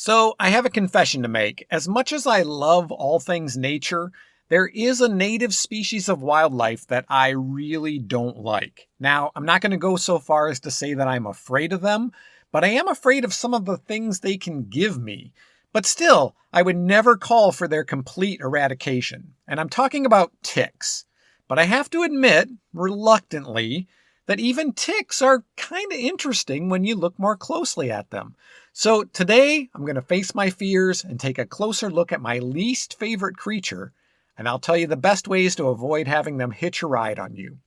So, I have a confession to make. As much as I love all things nature, there is a native species of wildlife that I really don't like. Now, I'm not going to go so far as to say that I'm afraid of them, but I am afraid of some of the things they can give me. But still, I would never call for their complete eradication. And I'm talking about ticks. But I have to admit, reluctantly, that even ticks are kind of interesting when you look more closely at them. So today, I'm going to face my fears and take a closer look at my least favorite creature, and I'll tell you the best ways to avoid having them hitch a ride on you.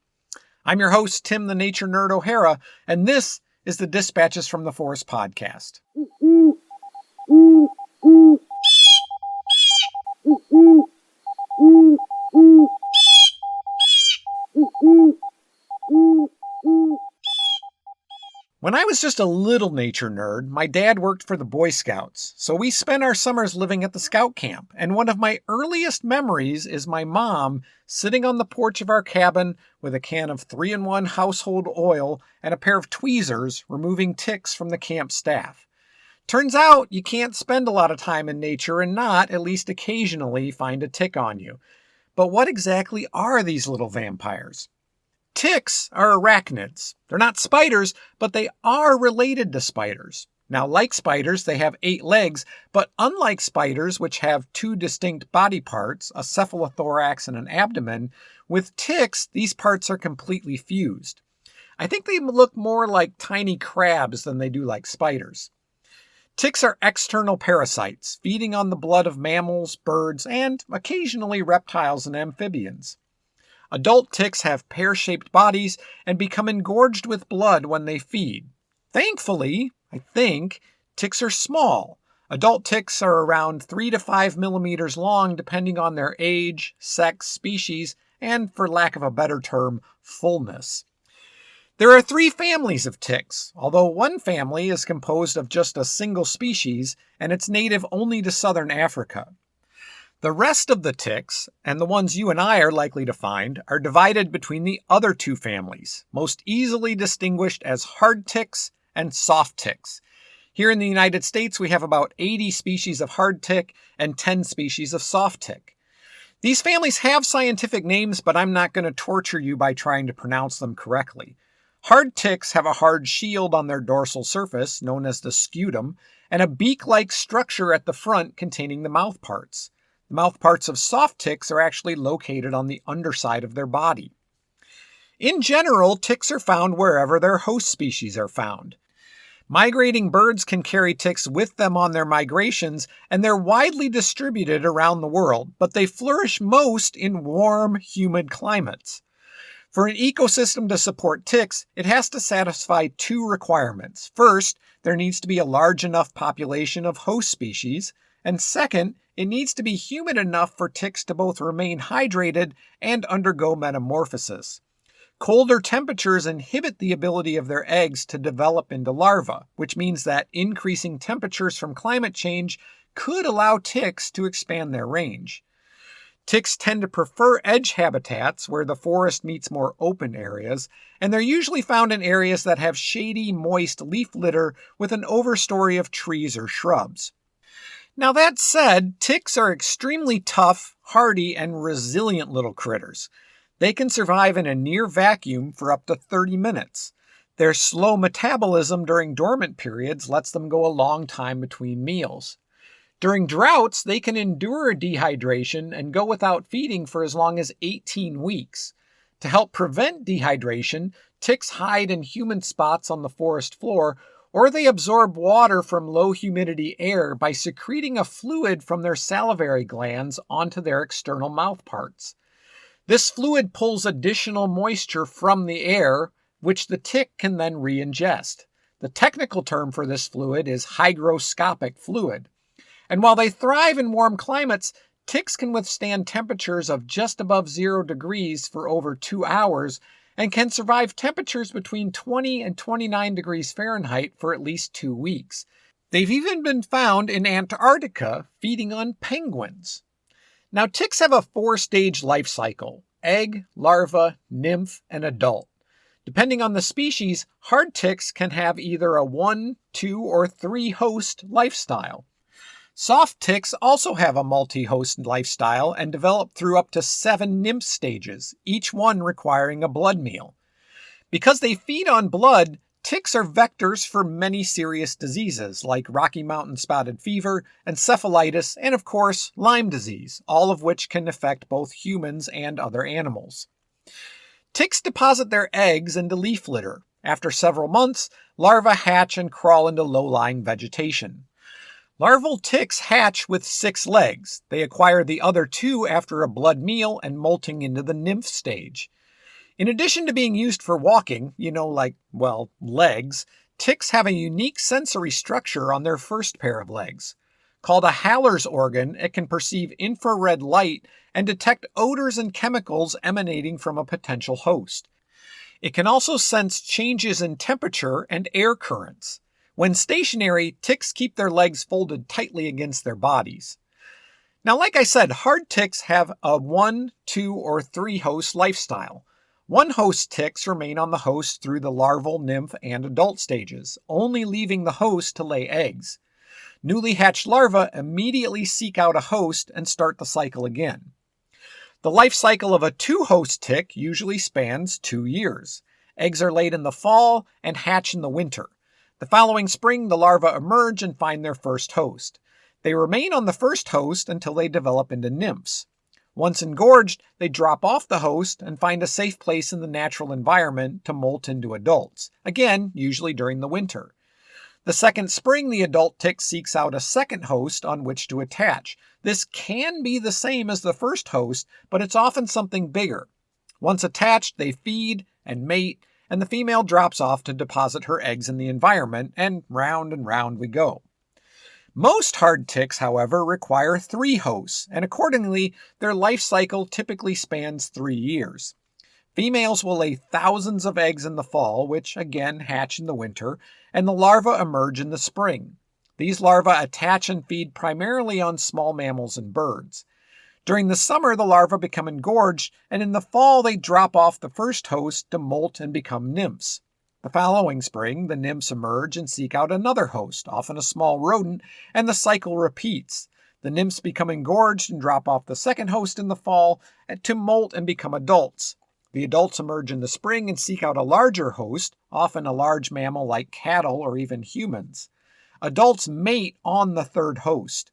I'm your host, Tim the Nature Nerd O'Hara, and this is the Dispatches from the Forest podcast. When I was just a little nature nerd, my dad worked for the Boy Scouts, so we spent our summers living at the scout camp, and one of my earliest memories is my mom sitting on the porch of our cabin with a can of 3-in-1 household oil and a pair of tweezers removing ticks from the camp staff. Turns out you can't spend a lot of time in nature and not, at least occasionally, find a tick on you. But what exactly are these little vampires? Ticks are arachnids. They're not spiders, but they are related to spiders. Now, like spiders, they have 8 legs, but unlike spiders, which have 2 distinct body parts, a cephalothorax and an abdomen, with ticks, these parts are completely fused. I think they look more like tiny crabs than they do like spiders. Ticks are external parasites, feeding on the blood of mammals, birds, and occasionally reptiles and amphibians. Adult ticks have pear-shaped bodies and become engorged with blood when they feed. Thankfully, I think, ticks are small. Adult ticks are around 3 to 5 millimeters long depending on their age, sex, species, and, for lack of a better term, fullness. There are 3 families of ticks, although one family is composed of just a single species and it's native only to southern Africa. The rest of the ticks, and the ones you and I are likely to find, are divided between the other 2 families, most easily distinguished as hard ticks and soft ticks. Here in the United States, we have about 80 species of hard tick and 10 species of soft tick. These families have scientific names, but I'm not going to torture you by trying to pronounce them correctly. Hard ticks have a hard shield on their dorsal surface, known as the scutum, and a beak-like structure at the front containing the mouth parts. The mouth parts of soft ticks are actually located on the underside of their body. In general, ticks are found wherever their host species are found. Migrating birds can carry ticks with them on their migrations, and they're widely distributed around the world, but they flourish most in warm, humid climates. For an ecosystem to support ticks, it has to satisfy 2 requirements. First, there needs to be a large enough population of host species, and second, it needs to be humid enough for ticks to both remain hydrated and undergo metamorphosis. Colder temperatures inhibit the ability of their eggs to develop into larvae, which means that increasing temperatures from climate change could allow ticks to expand their range. Ticks tend to prefer edge habitats where the forest meets more open areas, and they're usually found in areas that have shady, moist leaf litter with an overstory of trees or shrubs. Now that said, ticks are extremely tough, hardy, and resilient little critters. They can survive in a near vacuum for up to 30 minutes. Their slow metabolism during dormant periods lets them go a long time between meals. During droughts, they can endure dehydration and go without feeding for as long as 18 weeks. To help prevent dehydration, ticks hide in humid spots on the forest floor, or they absorb water from low humidity air by secreting a fluid from their salivary glands onto their external mouth parts. This fluid pulls additional moisture from the air, which the tick can then re-ingest. The technical term for this fluid is hygroscopic fluid. And while they thrive in warm climates, ticks can withstand temperatures of just above 0 degrees for over 2 hours and can survive temperatures between 20 and 29 degrees Fahrenheit for at least 2 weeks. They've even been found in Antarctica feeding on penguins. Now, ticks have a 4-stage life cycle: egg, larva, nymph, and adult. Depending on the species, hard ticks can have either a 1, 2, or 3 host lifestyle. Soft ticks also have a multi-host lifestyle and develop through up to 7 nymph stages, each one requiring a blood meal. Because they feed on blood, ticks are vectors for many serious diseases like Rocky Mountain spotted fever, encephalitis, and of course, Lyme disease, all of which can affect both humans and other animals. Ticks deposit their eggs into leaf litter. After several months, larvae hatch and crawl into low-lying vegetation. Larval ticks hatch with 6 legs. They acquire the other 2 after a blood meal and molting into the nymph stage. In addition to being used for walking, legs, ticks have a unique sensory structure on their first pair of legs. Called a Haller's organ, it can perceive infrared light and detect odors and chemicals emanating from a potential host. It can also sense changes in temperature and air currents. When stationary, ticks keep their legs folded tightly against their bodies. Now, like I said, hard ticks have a 1, 2, or 3 host lifestyle. One-host ticks remain on the host through the larval, nymph, and adult stages, only leaving the host to lay eggs. Newly hatched larvae immediately seek out a host and start the cycle again. The life cycle of a 2-host tick usually spans 2 years. Eggs are laid in the fall and hatch in the winter. The following spring, the larvae emerge and find their first host. They remain on the first host until they develop into nymphs. Once engorged, they drop off the host and find a safe place in the natural environment to molt into adults, again, usually during the winter. The second spring, the adult tick seeks out a second host on which to attach. This can be the same as the first host, but it's often something bigger. Once attached, they feed and mate, and the female drops off to deposit her eggs in the environment, and round we go. Most hard ticks, however, require 3 hosts, and accordingly, their life cycle typically spans 3 years. Females will lay thousands of eggs in the fall, which again hatch in the winter, and the larvae emerge in the spring. These larvae attach and feed primarily on small mammals and birds. During the summer, the larvae become engorged, and in the fall they drop off the first host to molt and become nymphs. The following spring, the nymphs emerge and seek out another host, often a small rodent, and the cycle repeats. The nymphs become engorged and drop off the second host in the fall to molt and become adults. The adults emerge in the spring and seek out a larger host, often a large mammal like cattle or even humans. Adults mate on the third host.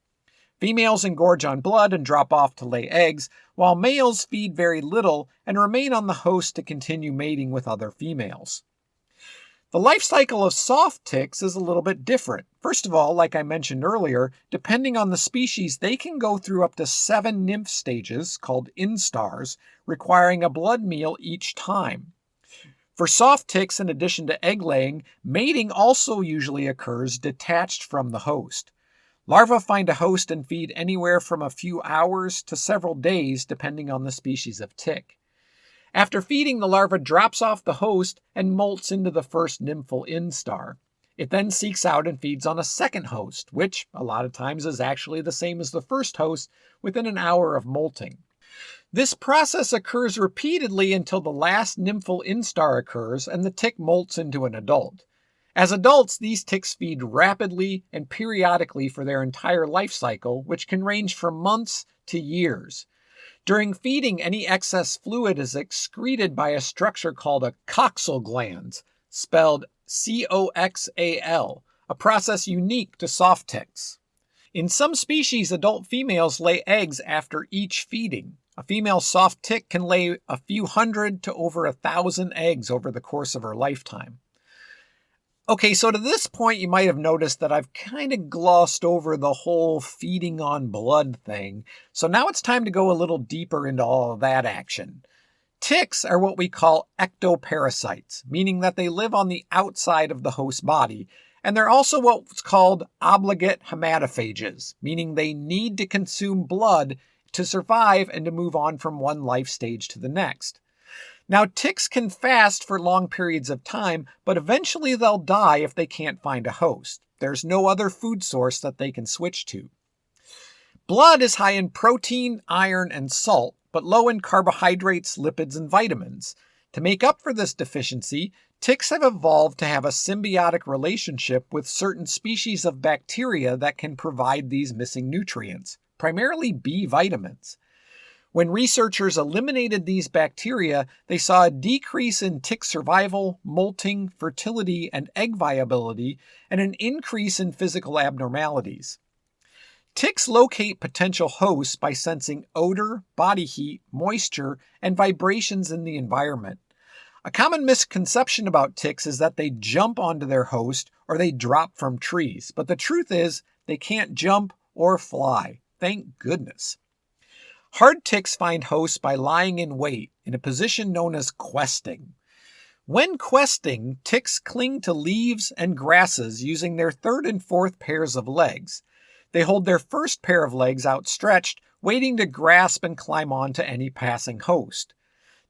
Females engorge on blood and drop off to lay eggs, while males feed very little and remain on the host to continue mating with other females. The life cycle of soft ticks is a little bit different. First of all, like I mentioned earlier, depending on the species, they can go through up to 7 nymph stages, called instars, requiring a blood meal each time. For soft ticks, in addition to egg laying, mating also usually occurs detached from the host. Larvae find a host and feed anywhere from a few hours to several days, depending on the species of tick. After feeding, the larva drops off the host and molts into the first nymphal instar. It then seeks out and feeds on a second host, which a lot of times is actually the same as the first host, within an hour of molting. This process occurs repeatedly until the last nymphal instar occurs and the tick molts into an adult. As adults, these ticks feed rapidly and periodically for their entire life cycle, which can range from months to years. During feeding, any excess fluid is excreted by a structure called a coxal gland, spelled C-O-X-A-L, a process unique to soft ticks. In some species, adult females lay eggs after each feeding. A female soft tick can lay a few hundred to over 1,000 eggs over the course of her lifetime. Okay, so to this point, you might have noticed that I've kind of glossed over the whole feeding on blood thing. So now it's time to go a little deeper into all of that action. Ticks are what we call ectoparasites, meaning that they live on the outside of the host body. And they're also what's called obligate hematophages, meaning they need to consume blood to survive and to move on from one life stage to the next. Now, ticks can fast for long periods of time, but eventually they'll die if they can't find a host. There's no other food source that they can switch to. Blood is high in protein, iron, and salt, but low in carbohydrates, lipids, and vitamins. To make up for this deficiency, Ticks have evolved to have a symbiotic relationship with certain species of bacteria that can provide these missing nutrients, primarily B vitamins. When researchers eliminated these bacteria, they saw a decrease in tick survival, molting, fertility, and egg viability, and an increase in physical abnormalities. Ticks locate potential hosts by sensing odor, body heat, moisture, and vibrations in the environment. A common misconception about ticks is that they jump onto their host or they drop from trees, but the truth is they can't jump or fly. Thank goodness. Hard ticks find hosts by lying in wait in a position known as questing. When questing, ticks cling to leaves and grasses using their third and fourth pairs of legs. They hold their first pair of legs outstretched, waiting to grasp and climb onto any passing host.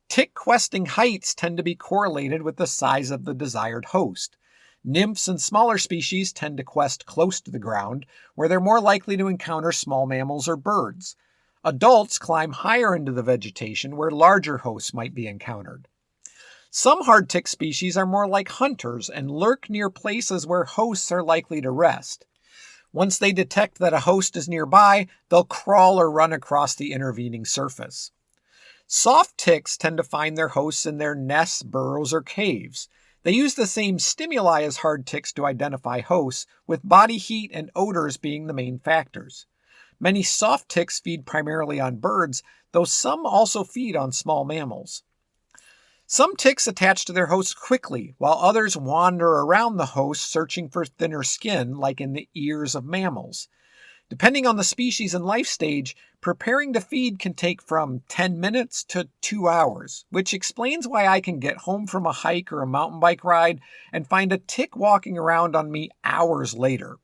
Tick questing heights tend to be correlated with the size of the desired host. Nymphs and smaller species tend to quest close to the ground, where they're more likely to encounter small mammals or birds. Adults climb higher into the vegetation where larger hosts might be encountered. Some hard tick species are more like hunters and lurk near places where hosts are likely to rest. Once they detect that a host is nearby, they'll crawl or run across the intervening surface. Soft ticks tend to find their hosts in their nests, burrows, or caves. They use the same stimuli as hard ticks to identify hosts, with body heat and odors being the main factors. Many soft ticks feed primarily on birds, though some also feed on small mammals. Some ticks attach to their hosts quickly, while others wander around the host searching for thinner skin, like in the ears of mammals. Depending on the species and life stage, preparing to feed can take from 10 minutes to 2 hours, which explains why I can get home from a hike or a mountain bike ride and find a tick walking around on me hours later.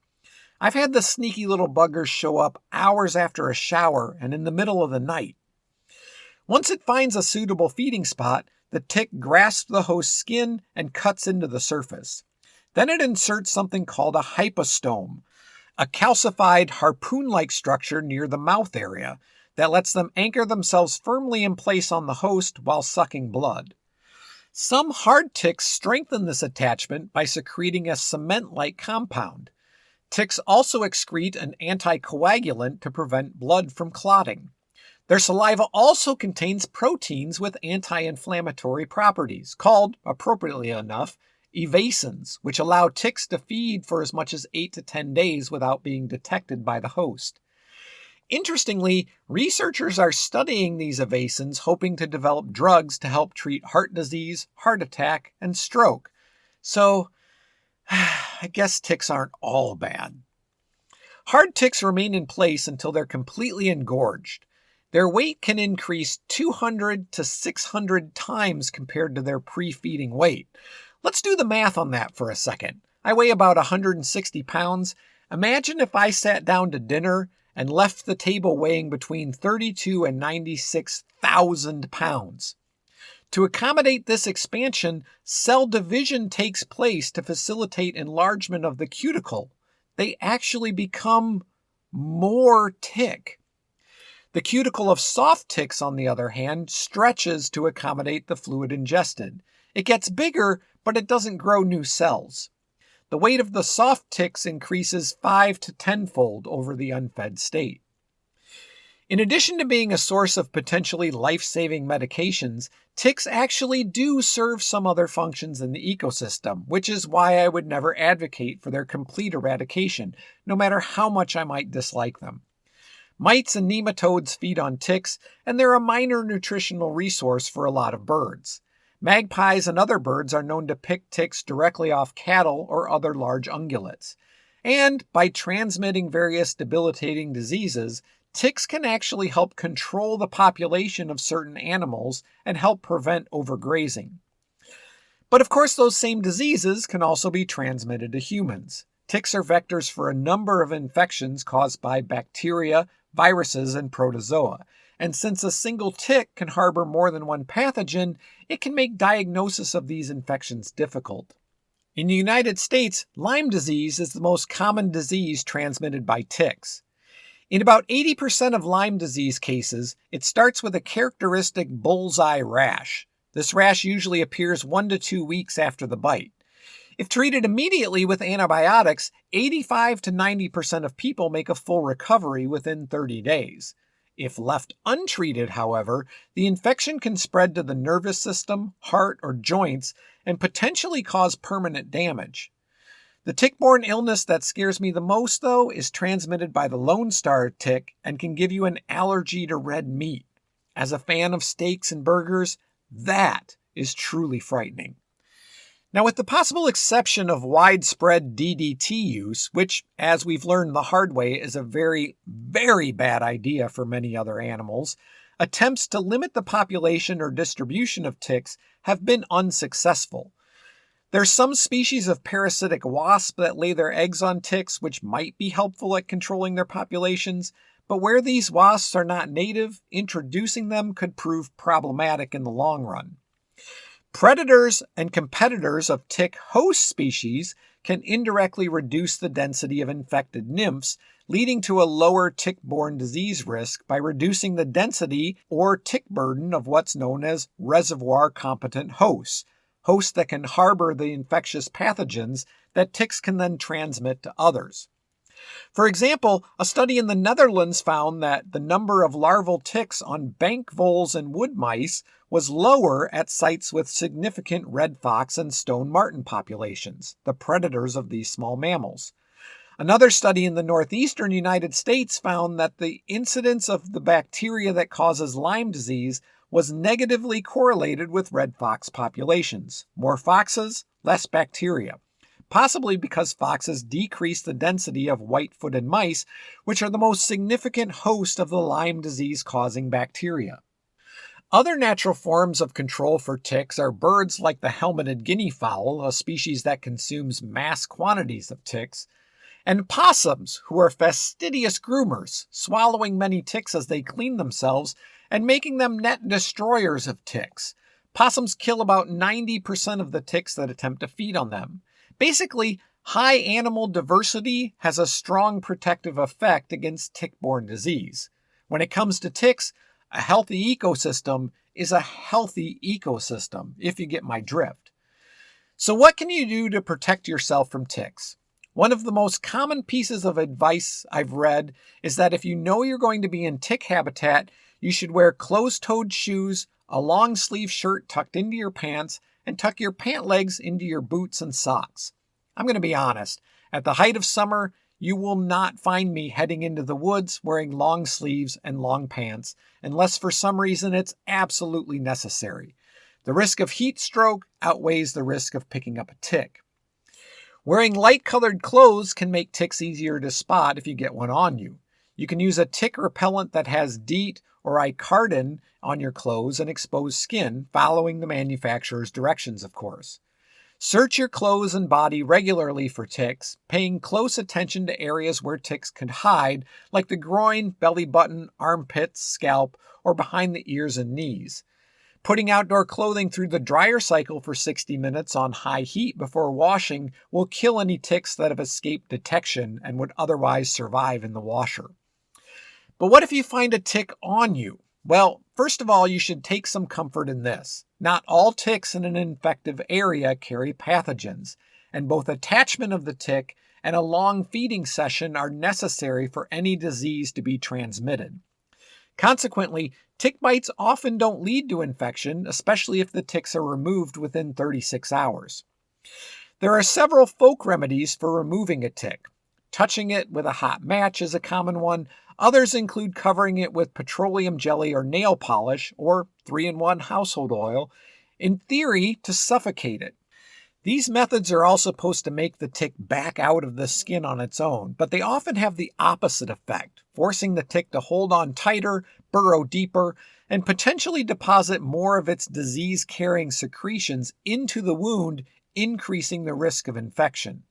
I've had the sneaky little buggers show up hours after a shower and in the middle of the night. Once it finds a suitable feeding spot, the tick grasps the host's skin and cuts into the surface. Then it inserts something called a hypostome, a calcified harpoon-like structure near the mouth area that lets them anchor themselves firmly in place on the host while sucking blood. Some hard ticks strengthen this attachment by secreting a cement-like compound. Ticks also excrete an anticoagulant to prevent blood from clotting. Their saliva also contains proteins with anti-inflammatory properties, called, appropriately enough, evasins, which allow ticks to feed for as much as 8 to 10 days without being detected by the host. Interestingly, researchers are studying these evasins, hoping to develop drugs to help treat heart disease, heart attack, and stroke. So, I guess ticks aren't all bad. Hard ticks remain in place until they're completely engorged. Their weight can increase 200 to 600 times compared to their pre-feeding weight. Let's do the math on that for a second. I weigh about 160 pounds. Imagine if I sat down to dinner and left the table weighing between 32 and 96,000 pounds. To accommodate this expansion, cell division takes place to facilitate enlargement of the cuticle. They actually become more tick. The cuticle of soft ticks, on the other hand, stretches to accommodate the fluid ingested. It gets bigger, but it doesn't grow new cells. The weight of the soft ticks increases 5 to 10-fold over the unfed state. In addition to being a source of potentially life-saving medications, ticks actually do serve some other functions in the ecosystem, which is why I would never advocate for their complete eradication, no matter how much I might dislike them. Mites and nematodes feed on ticks, and they're a minor nutritional resource for a lot of birds. Magpies and other birds are known to pick ticks directly off cattle or other large ungulates. And by transmitting various debilitating diseases, ticks can actually help control the population of certain animals and help prevent overgrazing. But of course, those same diseases can also be transmitted to humans. Ticks are vectors for a number of infections caused by bacteria, viruses, and protozoa. And since a single tick can harbor more than one pathogen, it can make diagnosis of these infections difficult. In the United States, Lyme disease is the most common disease transmitted by ticks. In about 80% of Lyme disease cases, it starts with a characteristic bullseye rash. This rash usually appears 1 to 2 weeks after the bite. If treated immediately with antibiotics, 85 to 90% of people make a full recovery within 30 days. If left untreated, however, the infection can spread to the nervous system, heart, or joints and potentially cause permanent damage. The tick-borne illness that scares me the most, though, is transmitted by the Lone Star tick and can give you an allergy to red meat. As a fan of steaks and burgers, that is truly frightening. Now, with the possible exception of widespread DDT use, which, as we've learned the hard way, is a very, very bad idea for many other animals, attempts to limit the population or distribution of ticks have been unsuccessful. There's some species of parasitic wasp that lay their eggs on ticks, which might be helpful at controlling their populations, but where these wasps are not native, introducing them could prove problematic in the long run. Predators and competitors of tick host species can indirectly reduce the density of infected nymphs, leading to a lower tick-borne disease risk by reducing the density or tick burden of what's known as reservoir-competent hosts, hosts that can harbor the infectious pathogens that ticks can then transmit to others. For example, a study in the Netherlands found that the number of larval ticks on bank voles and wood mice was lower at sites with significant red fox and stone marten populations, the predators of these small mammals. Another study in the northeastern United States found that the incidence of the bacteria that causes Lyme disease was negatively correlated with red fox populations. More foxes, less bacteria. Possibly because foxes decrease the density of white-footed mice, which are the most significant host of the Lyme disease-causing bacteria. Other natural forms of control for ticks are birds like the helmeted guinea fowl, a species that consumes mass quantities of ticks, and possums, who are fastidious groomers, swallowing many ticks as they clean themselves and making them net destroyers of ticks. Possums kill about 90% of the ticks that attempt to feed on them. Basically, high animal diversity has a strong protective effect against tick-borne disease. When it comes to ticks, a healthy ecosystem is a healthy ecosystem, if you get my drift. So what can you do to protect yourself from ticks? One of the most common pieces of advice I've read is that if you know you're going to be in tick habitat, you should wear closed-toed shoes, a long-sleeve shirt tucked into your pants, and tuck your pant legs into your boots and socks. I'm going to be honest, at the height of summer, you will not find me heading into the woods wearing long sleeves and long pants, unless for some reason it's absolutely necessary. The risk of heat stroke outweighs the risk of picking up a tick. Wearing light-colored clothes can make ticks easier to spot if you get one on you. You can use a tick repellent that has DEET or icardin on your clothes and exposed skin, following the manufacturer's directions, of course. Search your clothes and body regularly for ticks, paying close attention to areas where ticks could hide, like the groin, belly button, armpits, scalp, or behind the ears and knees. Putting outdoor clothing through the dryer cycle for 60 minutes on high heat before washing will kill any ticks that have escaped detection and would otherwise survive in the washer. But what if you find a tick on you? Well, first of all, you should take some comfort in this. Not all ticks in an infective area carry pathogens, and both attachment of the tick and a long feeding session are necessary for any disease to be transmitted. Consequently, tick bites often don't lead to infection, especially if the ticks are removed within 36 hours. There are several folk remedies for removing a tick. Touching it with a hot match is a common one. Others include covering it with petroleum jelly or nail polish, or 3-in-1 household oil, in theory to suffocate it. These methods are all supposed to make the tick back out of the skin on its own, but they often have the opposite effect, forcing the tick to hold on tighter, burrow deeper, and potentially deposit more of its disease-carrying secretions into the wound, increasing the risk of infection.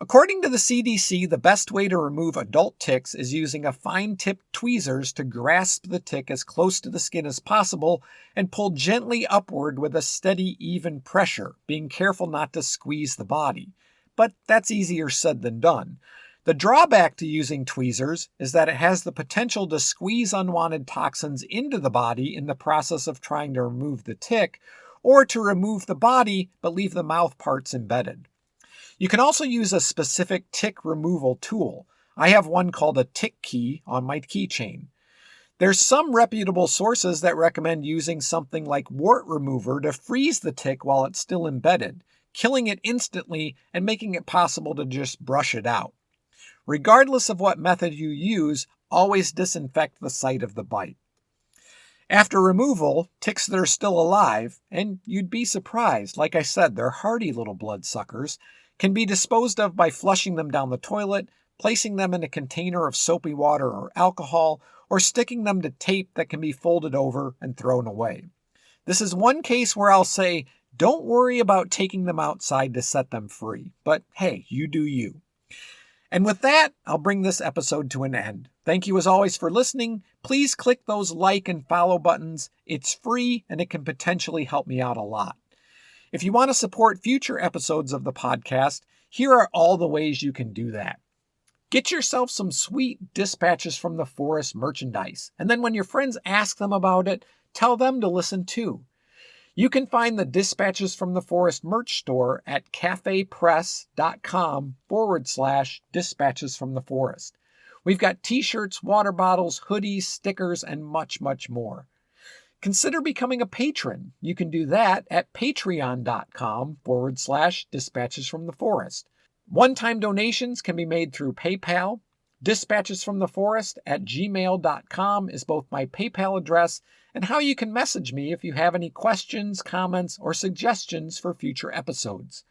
According to the CDC, the best way to remove adult ticks is using a fine-tipped tweezers to grasp the tick as close to the skin as possible and pull gently upward with a steady, even pressure, being careful not to squeeze the body. But that's easier said than done. The drawback to using tweezers is that it has the potential to squeeze unwanted toxins into the body in the process of trying to remove the tick, or to remove the body but leave the mouth parts embedded. You can also use a specific tick removal tool. I have one called a tick key on my keychain. There's some reputable sources that recommend using something like wart remover to freeze the tick while it's still embedded, killing it instantly and making it possible to just brush it out. Regardless of what method you use, always disinfect the site of the bite. After removal, ticks that are still alive, and you'd be surprised, like I said, they're hardy little bloodsuckers, can be disposed of by flushing them down the toilet, placing them in a container of soapy water or alcohol, or sticking them to tape that can be folded over and thrown away. This is one case where I'll say, don't worry about taking them outside to set them free, but hey, you do you. And with that, I'll bring this episode to an end. Thank you as always for listening. Please click those like and follow buttons. It's free and it can potentially help me out a lot. If you want to support future episodes of the podcast, here are all the ways you can do that. Get yourself some sweet Dispatches from the Forest merchandise, and then when your friends ask them about it, tell them to listen too. You can find the Dispatches from the Forest merch store at cafepress.com/Dispatches from the Forest. We've got t-shirts, water bottles, hoodies, stickers, and much, much more. Consider becoming a patron. You can do that at patreon.com/Dispatches from the Forest. One-time donations can be made through PayPal. dispatchesfromtheforest@gmail.com is both my PayPal address and how you can message me if you have any questions, comments, or suggestions for future episodes.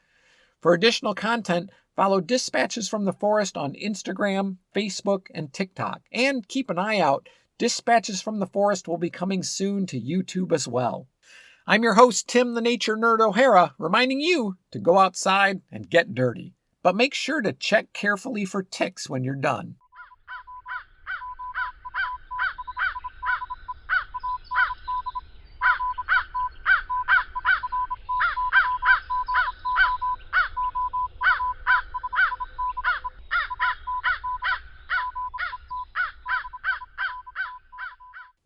For additional content, follow Dispatches from the Forest on Instagram, Facebook, and TikTok. And keep an eye out. Dispatches from the Forest will be coming soon to YouTube as well. I'm your host, Tim the Nature Nerd O'Hara, reminding you to go outside and get dirty. But make sure to check carefully for ticks when you're done.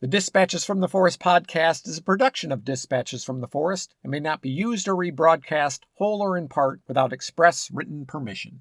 The Dispatches from the Forest podcast is a production of Dispatches from the Forest and may not be used or rebroadcast, whole or in part, without express written permission.